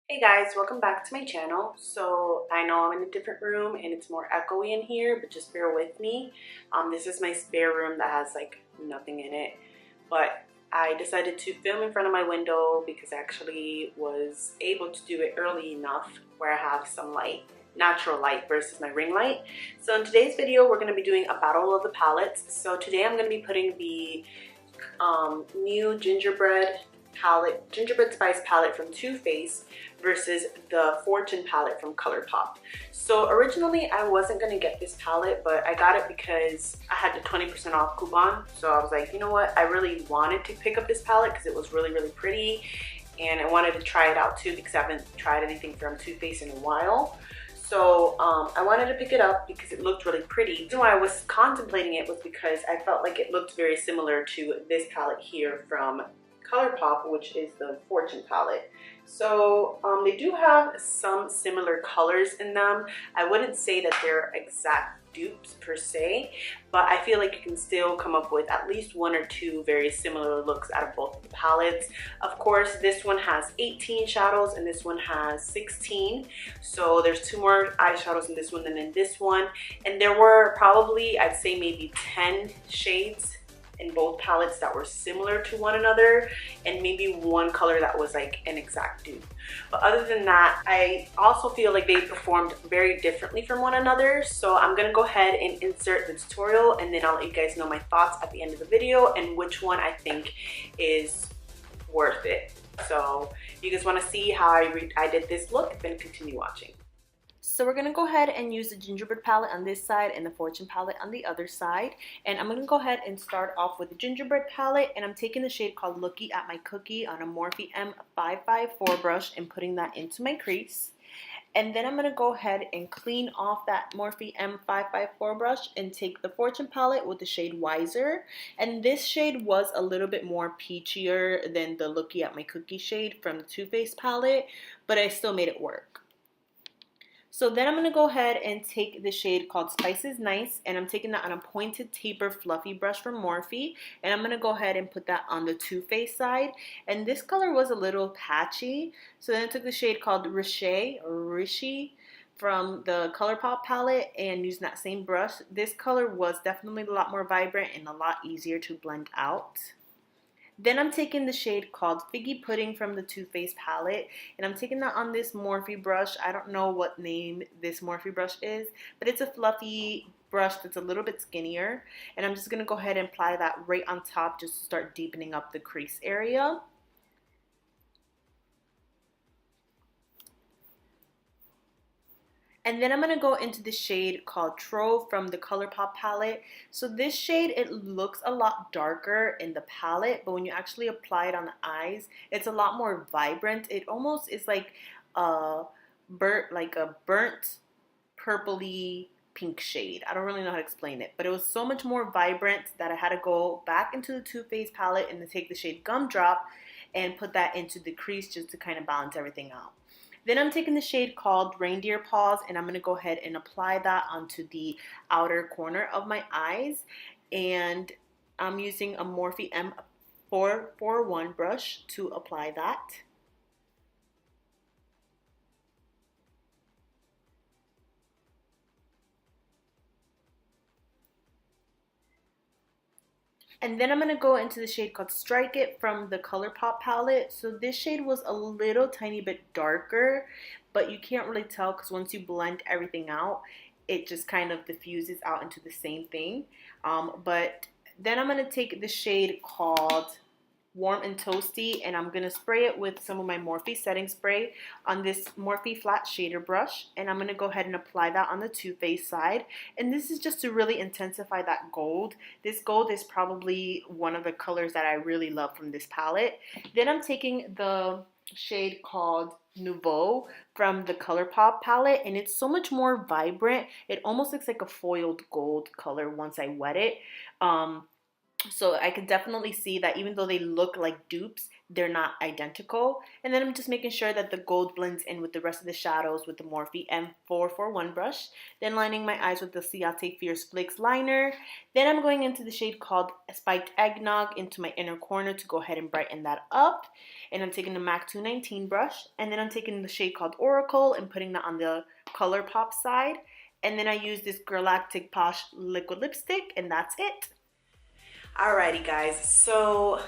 Hey guys, welcome back to my channel. So I know I'm in a different room and it's more echoey in here, but just bear with me. This is my spare room that has like nothing in it, but I decided to film in front of my window because I actually was able to do it early enough where I have some light, natural light versus my ring light. So in today's video, we're going to be doing a battle of the palettes. So today I'm going to be putting the new gingerbread spice palette from Too Faced versus the Fortune palette from Colourpop. So originally I wasn't gonna get this palette, but I got it because I had the 20% off coupon. So I was like, you know what? I really wanted to pick up this palette because it was really pretty, and I wanted to try it out too because I haven't tried anything from Too Faced in a while. So I wanted to pick it up because it looked really pretty. The reason why I was contemplating it was because I felt like it looked very similar to this palette here from Colourpop, which is the Fortune palette. So they do have some similar colors in them. I wouldn't say that they're exact dupes per se, but I feel like you can still come up with at least one or two very similar looks out of both of the palettes. Of course, this one has 18 shadows and this one has 16. So there's two more eyeshadows in this one than in this one. And there were probably, I'd say maybe 10 shades in both palettes that were similar to one another, and maybe one color that was like an exact dupe. But other than that, I also feel like they performed very differently from one another. So I'm gonna go ahead and insert the tutorial, and then I'll let you guys know my thoughts at the end of the video and which one I think is worth it. So if you guys want to see how I did this look, then continue watching. So we're going to go ahead and use the Gingerbread palette on this side and the Fortune palette on the other side. And I'm going to go ahead and start off with the Gingerbread palette. And I'm taking the shade called Looky at My Cookie on a Morphe M554 brush and putting that into my crease. And then I'm going to go ahead and clean off that Morphe M554 brush and take the Fortune palette with the shade Wiser. And this shade was a little bit more peachier than the Looky at My Cookie shade from the Too Faced palette, but I still made it work. So then I'm going to go ahead and take the shade called Spice is Nice, and I'm taking that on a pointed taper fluffy brush from Morphe, and I'm going to go ahead and put that on the Too Faced side. And this color was a little patchy, so then I took the shade called Rishi from the Colourpop palette and using that same brush. This color was definitely a lot more vibrant and a lot easier to blend out. Then I'm taking the shade called Figgy Pudding from the Too Faced palette, and I'm taking that on this Morphe brush. I don't know what name this Morphe brush is, but it's a fluffy brush that's a little bit skinnier, and I'm just going to go ahead and apply that right on top just to start deepening up the crease area. And then I'm going to go into the shade called Trove from the Colourpop palette. So this shade, it looks a lot darker in the palette, but when you actually apply it on the eyes, it's a lot more vibrant. It almost is like a burnt purpley pink shade. I don't really know how to explain it, but it was so much more vibrant that I had to go back into the Too Faced palette and then take the shade Gumdrop and put that into the crease just to kind of balance everything out. Then I'm taking the shade called Reindeer Paws, and I'm going to go ahead and apply that onto the outer corner of my eyes. And I'm using a Morphe M441 brush to apply that. And then I'm going to go into the shade called Strike It from the Colourpop palette. So this shade was a little tiny bit darker, but you can't really tell because once you blend everything out, it just kind of diffuses out into the same thing. But then I'm going to take the shade called Warm and Toasty, and I'm going to spray it with some of my Morphe setting spray on this Morphe flat shader brush, and I'm going to go ahead and apply that on the Too Faced side. And this is just to really intensify that gold. This gold is probably one of the colors that I really love from this palette. Then I'm taking the shade called Nouveau from the Colourpop palette, and it's so much more vibrant. It almost looks like a foiled gold color once I wet it. So I could definitely see that even though they look like dupes, they're not identical. And then I'm just making sure that the gold blends in with the rest of the shadows with the Morphe M441 brush. Then lining my eyes with the Ciate Fierce Flakes liner. Then I'm going into the shade called Spiked Eggnog into my inner corner to go ahead and brighten that up. And I'm taking the MAC 219 brush. And then I'm taking the shade called Oracle and putting that on the Colourpop side. And then I use this Galactic Posh liquid lipstick, and that's it. Alrighty guys, so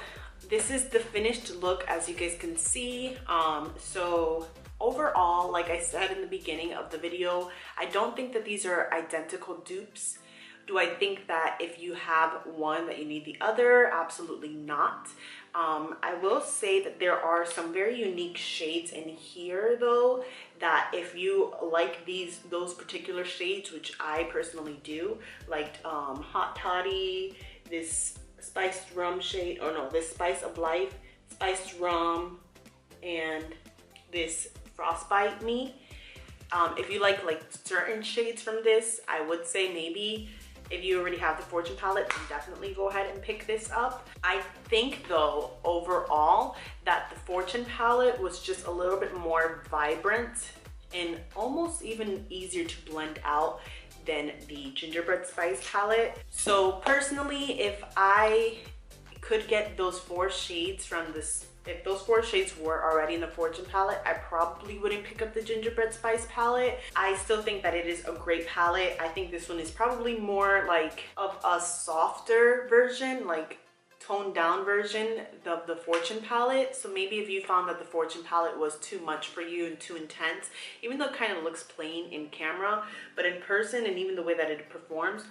this is the finished look as you guys can see. So overall, like I said in the beginning of the video, I don't think that these are identical dupes. Do I think that if you have one that you need the other? Absolutely not. I will say that there are some very unique shades in here though, that if you like those particular shades, which I personally do, like Hot Toddy, this spiced rum shade, or no, this Spice of Life, spiced rum, and this Frostbite Me. If you like certain shades from this, I would say maybe if you already have the Fortune palette, then definitely go ahead and pick this up. I think though, overall, that the Fortune palette was just a little bit more vibrant and almost even easier to blend out than the Gingerbread Spice palette. So personally, if I could get those 4 shades from this, if those 4 shades were already in the Fortune palette, I probably wouldn't pick up the Gingerbread Spice palette. I still think that it is a great palette. I think this one is probably more like of a softer version, like toned down version of the Fortune palette. So maybe if you found that the Fortune palette was too much for you and too intense, even though it kind of looks plain in camera, but in person and even the way that it performs,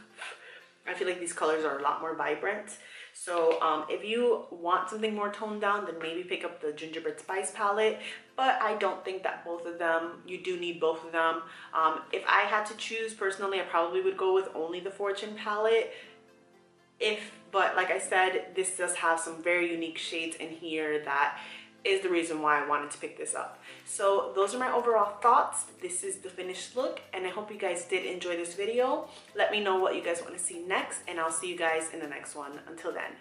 I feel like these colors are a lot more vibrant. So if you want something more toned down, then maybe pick up the Gingerbread Spice palette. But I don't think that both of them, you do need both of them. If I had to choose personally, I probably would go with only the Fortune palette. But like I said, this does have some very unique shades in here that is the reason why I wanted to pick this up. So those are my overall thoughts. This is the finished look, and I hope you guys did enjoy this video. Let me know what you guys want to see next, and I'll see you guys in the next one. Until then.